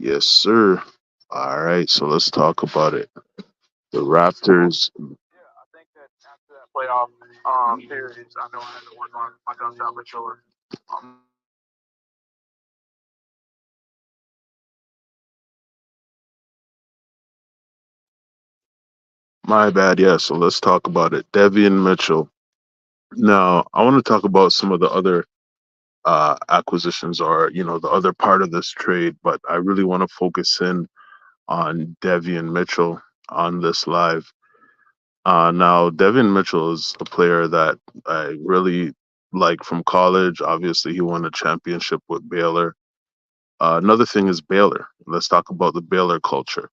Yes, sir. All right, so let's talk about it. The Raptors. Yeah, I think that after that playoff series, I know I had to work on my gunshot mature. That was a big part of it. My bad. Yeah, so let's talk about it. Davion Mitchell. Now, I want to talk about some of the other acquisitions or, the other part of this trade, but I really want to focus in on Davion Mitchell on this live. Now, Davion Mitchell is a player that I really like from college. Obviously, he won a championship with Baylor. Another thing is Baylor. Let's talk about the Baylor culture.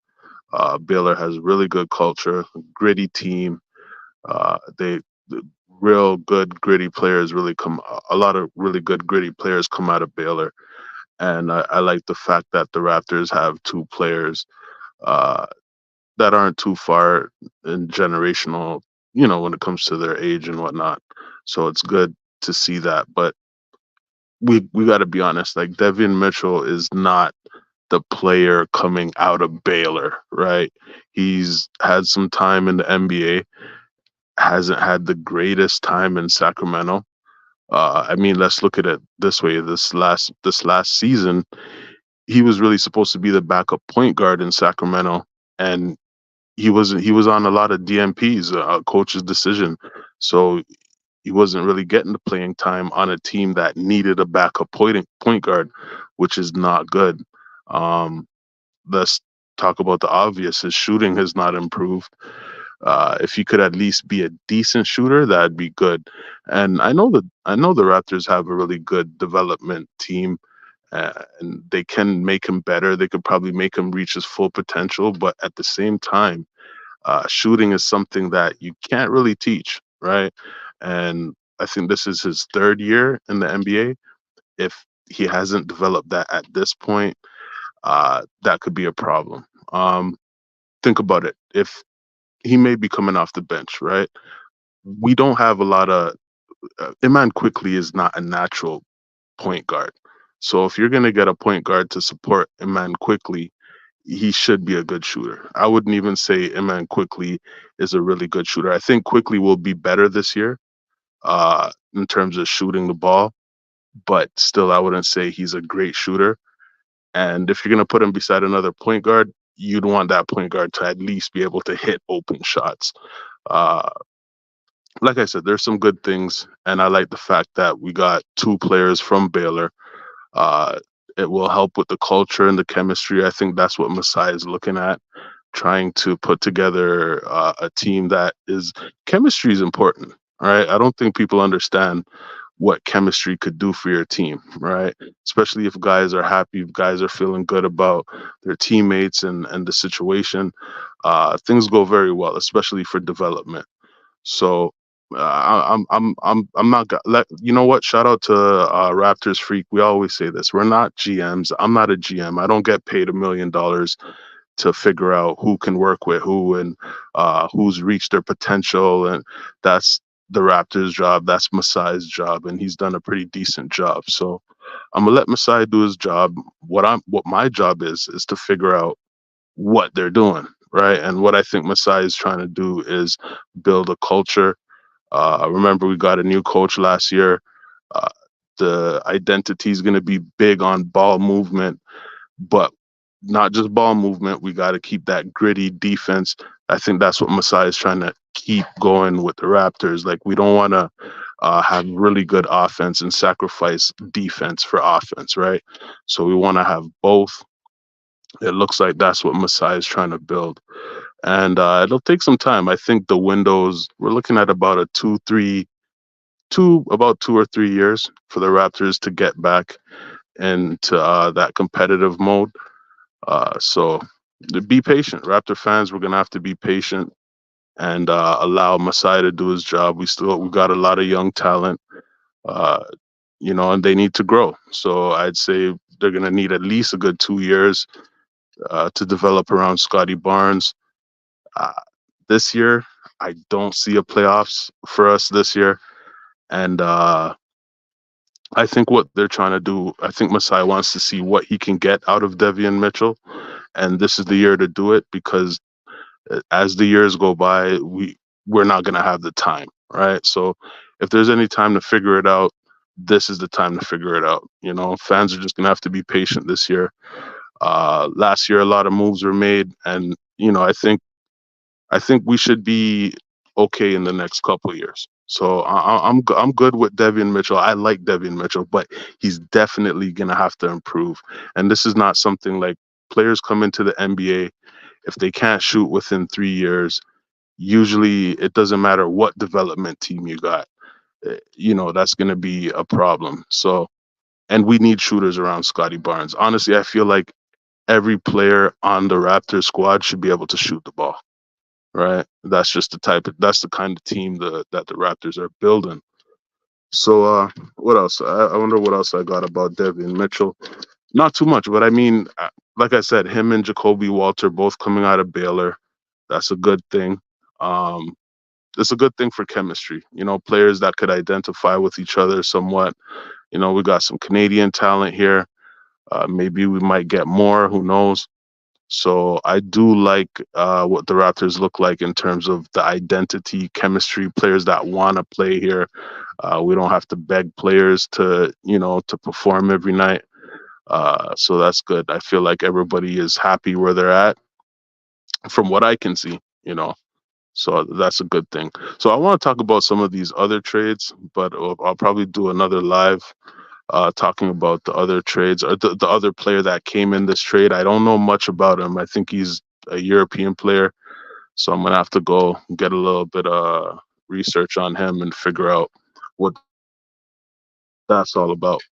Baylor has really good culture, gritty team. They the real good gritty players really come. A lot of really good gritty players come out of Baylor, and I like the fact that the Raptors have two players uh, that aren't too far in generational. When it comes to their age and whatnot. So it's good to see that. But we got to be honest. Like Devian Mitchell is not the player coming out of Baylor, right? He's had some time in the NBA, hasn't had the greatest time in Sacramento. I mean, let's look at it this way: this last season, he was really supposed to be the backup point guard in Sacramento, and he was on a lot of DMPs, coach's decision. So he wasn't really getting the playing time on a team that needed a backup point guard, which is not good. Um, let's talk about the obvious. His shooting has not improved. If he could at least be a decent shooter, that'd be good. And I know the Raptors have a really good development team, and they can make him better. They could probably make him reach his full potential, but at the same time, shooting is something that you can't really teach, right? And I think this is his third year in the NBA. If he hasn't developed that at this point, that could be a problem. Think about it. If he may be coming off the bench, right? We don't have a lot of Iman quickly is not a natural point guard. So if you're gonna get a point guard to support Iman quickly, he should be a good shooter. I wouldn't even say Iman quickly is a really good shooter. I think quickly will be better this year, in terms of shooting the ball, but still I wouldn't say he's a great shooter. And if you're gonna put him beside another point guard, you'd want that point guard to at least be able to hit open shots. Uh, like I said, there's some good things, and I like the fact that we got two players from Baylor. Uh, it will help with the culture and the chemistry. I think that's what Masai is looking at, trying to put together a team that is chemistry is important. Right? I don't think people understand what chemistry could do for your team, right? Especially if guys are happy, if guys are feeling good about their teammates and the situation, things go very well, especially for development. So I'm not you know what? Shout out to Raptors Freak. We always say this. We're not GMs. I'm not a GM. I don't get paid $1 million to figure out who can work with who and who's reached their potential. And that's the Raptors' job. That's Masai's job, and he's done a pretty decent job. So I'm gonna let Masai do his job. What my job is to figure out what they're doing, right? And what I think Masai is trying to do is build a culture. Remember, we got a new coach last year. Uh, the identity is going to be big on ball movement, but not just ball movement. We got to keep that gritty defense. I think that's what Masai is trying to keep going with the Raptors. Like, we don't want to have really good offense and sacrifice defense for offense, right? So we want to have both. It looks like that's what Masai is trying to build, and it'll take some time. I think the windows we're looking at about a about 2 or 3 years for the Raptors to get back into that competitive mode. So be patient, Raptor fans. We're gonna have to be patient and allow Masai to do his job. We got a lot of young talent, uh, and they need to grow. So I'd say they're gonna need at least a good 2 years to develop around Scotty Barnes. Uh, this year, I don't see a playoffs for us this year, and I think what they're trying to do, I think Masai wants to see what he can get out of Devian Mitchell, and this is the year to do it because as the years go by, we're not gonna have the time, right? So if there's any time to figure it out, this is the time to figure it out. You know, fans are just gonna have to be patient this year. Last year, a lot of moves were made, and you know, I think we should be okay in the next couple years. So I'm good with Devian Mitchell. I like Devian Mitchell, but he's definitely gonna have to improve. And this is not something like players come into the NBA if they can't shoot within 3 years. Usually, it doesn't matter what development team you got. You know that's gonna be a problem. So, and we need shooters around Scotty Barnes. Honestly, I feel like every player on the Raptors squad should be able to shoot the ball, right? That's the kind of team that the Raptors are building. So what else? I wonder what else I got about Devian Mitchell. Not too much, but I mean, like I said, him and Jacoby Walter both coming out of Baylor. That's a good thing. Um, it's a good thing for chemistry. You know, players that could identify with each other somewhat. You know, we got some Canadian talent here. Maybe we might get more. Who knows? So I do like what the Raptors look like in terms of the identity, chemistry, players that want to play here. We don't have to beg players to, you know, to perform every night. So that's good. I feel like everybody is happy where they're at, from what I can see. You know, so that's a good thing. So I want to talk about some of these other trades, but I'll probably do another live talking about the other trades or the other player that came in this trade. I don't know much about him. I think he's a European player, so I'm gonna have to go get a little bit of research on him and figure out what that's all about.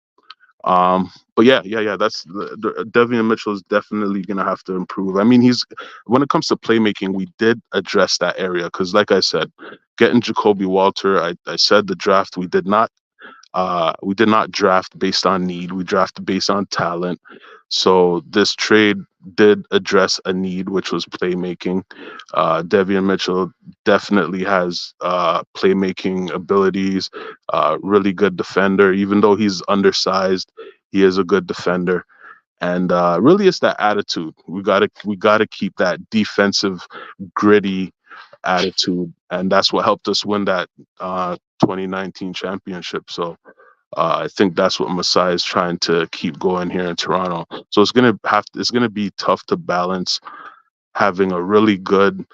But yeah. Devian Mitchell is definitely gonna have to improve. I mean, when it comes to playmaking, we did address that area because, like I said, getting Jacoby Walter, I said the draft we did not draft based on need. We drafted based on talent. So this trade did address a need, which was playmaking. Devian Mitchell definitely has playmaking abilities. Really good defender, even though he's undersized. He is a good defender, and really, it's that attitude. We gotta keep that defensive, gritty attitude, and that's what helped us win that 2019 championship. So I think that's what Masai is trying to keep going here in Toronto. So it's gonna be tough to balance having a really good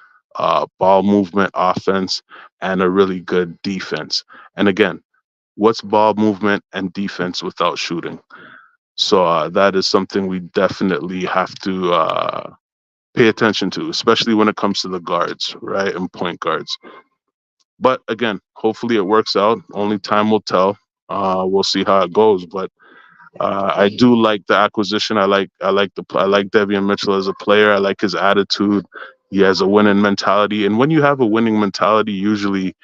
ball movement offense and a really good defense. And again, what's ball movement and defense without shooting? So that is something we definitely have to pay attention to, especially when it comes to the guards, right, and point guards. But again, hopefully it works out. Only time will tell. We'll see how it goes. But I do like the acquisition. I like Devian Mitchell as a player. I like his attitude. He has a winning mentality, and when you have a winning mentality, usually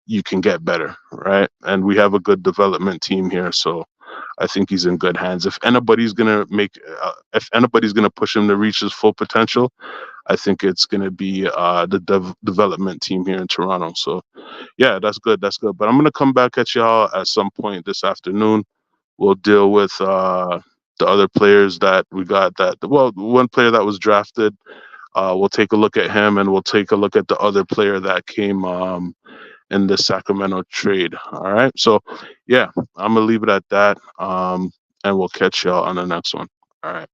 you can get better, right? And we have a good development team here, so I think he's in good hands. If anybody's gonna push him to reach his full potential, I think it's gonna be the development team here in Toronto. So yeah, that's good. That's good. But I'm gonna come back at y'all at some point this afternoon. We'll deal with the other players that we got. One player that was drafted. We'll take a look at him, and we'll take a look at the other player that came in the Sacramento trade. All right. So, yeah, I'm gonna leave it at that. And we'll catch y'all on the next one. All right.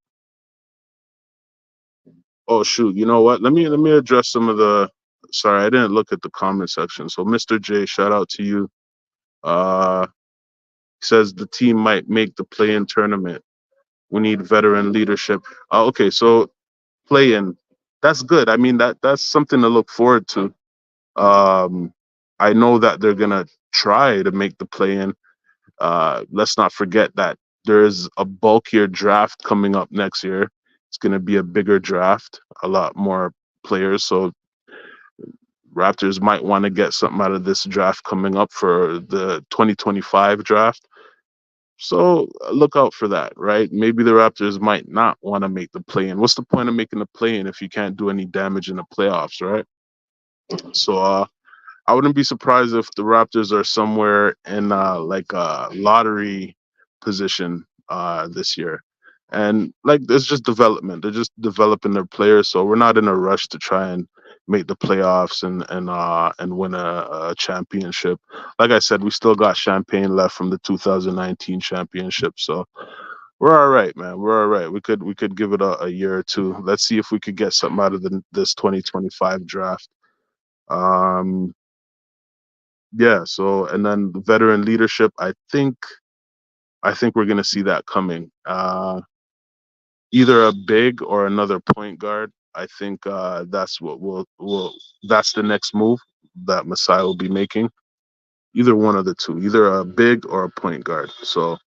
Oh shoot. You know what? Let me address some of the. Sorry, I didn't look at the comment section. So, Mr. J, shout out to you. Uh, he says the team might make the play-in tournament. We need veteran leadership. Okay, so play-in. That's good. I mean that's something to look forward to. Um, I know that they're gonna try to make the play-in. Let's not forget that there is a bulkier draft coming up next year. It's going to be a bigger draft, a lot more players. So Raptors might want to get something out of this draft coming up for the 2025 draft. So look out for that, right? Maybe the Raptors might not want to make the play in. What's the point of making the play in if you can't do any damage in the playoffs, right? So I wouldn't be surprised if the Raptors are somewhere in like a lottery position this year. And like there's just development. They're just developing their players, so we're not in a rush to try and make the playoffs and win a championship. Like I said, we still got champagne left from the 2019 championship, so we're all right, man. We're all right. We could give it a year or two. Let's see if we could get something out of this 2025 draft. Um, yeah. So and then the veteran leadership. I think we're gonna see that coming. Either a big or another point guard. I think that's what will that's the next move that Masai will be making. Either one of the two, either a big or a point guard. So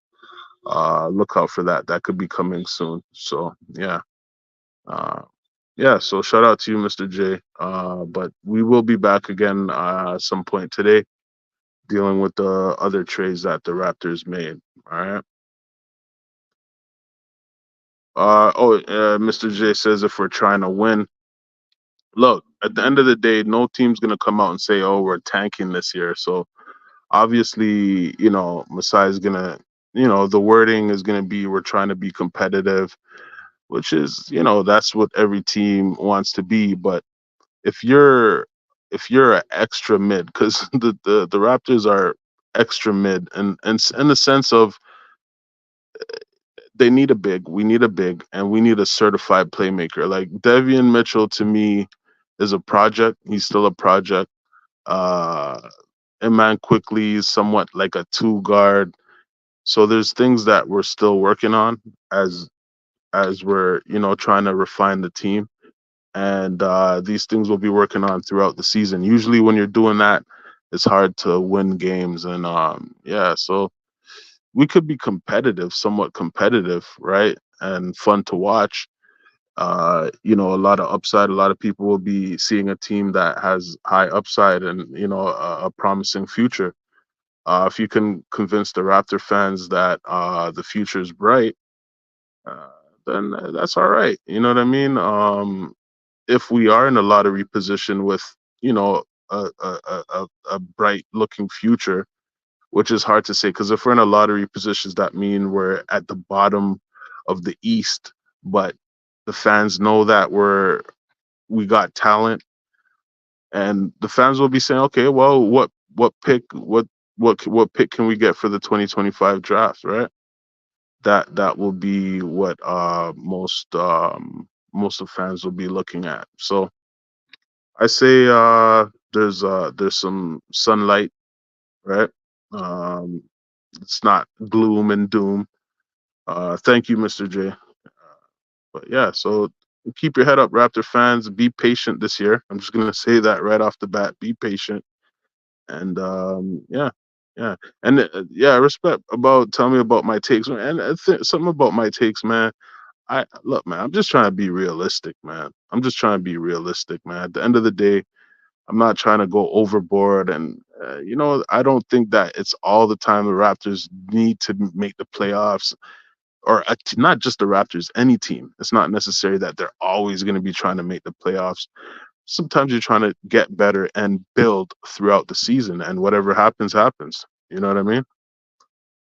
look out for that. That could be coming soon. So yeah. Uh, yeah, so shout out to you, Mr. J. But we will be back again at some point today dealing with the other trades that the Raptors made. All right. Mr. J says if we're trying to win, look, at the end of the day, no team's gonna come out and say, "Oh, we're tanking this year." So obviously, Masai is gonna, the wording is gonna be, "We're trying to be competitive," which is, that's what every team wants to be. But if you're if you're an extra mid, because the Raptors are extra mid, and in the sense of they need a big, we need a big, and we need a certified playmaker. Like Davion Mitchell to me is a project. He's still a project. Uh, Iman quickly is somewhat like a two guard. So there's things that we're still working on as we're trying to refine the team, and these things we'll be working on throughout the season. Usually, when you're doing that, it's hard to win games, and yeah, so we could be competitive, somewhat competitive, right, and fun to watch. A lot of upside. A lot of people will be seeing a team that has high upside and a promising future. If you can convince the Raptor fans that the future is bright, uh, then that's all right. You know what I mean? If we are in a lottery position with you know a bright looking future, which is hard to say because if we're in a lottery positions, that mean we're at the bottom of the East, but the fans know that we got talent, and the fans will be saying, okay, well, what pick what pick can we get for the 2025 draft, right? That will be what most of fans will be looking at. So I say there's some sunlight, right? Um, it's not gloom and doom. Thank you, Mr. J. But yeah, so keep your head up, Raptor fans. Be patient this year. I'm just gonna say that right off the bat. Be patient, and yeah, yeah, and yeah, respect about. Tell me about my takes, and something about my takes, man. I look, man. I'm just trying to be realistic, man. I'm just trying to be realistic, man. At the end of the day, I'm not trying to go overboard, and I don't think that it's all the time the Raptors need to make the playoffs, or not just the Raptors, any team. It's not necessary that they're always going to be trying to make the playoffs. Sometimes you're trying to get better and build throughout the season, and whatever happens, happens. You know what I mean?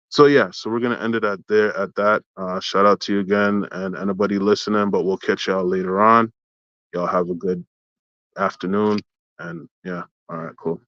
So yeah, so we're gonna end it at there at that. Shout out to you again and anybody listening, but we'll catch y'all later on. Y'all have a good afternoon, and yeah, all right, cool.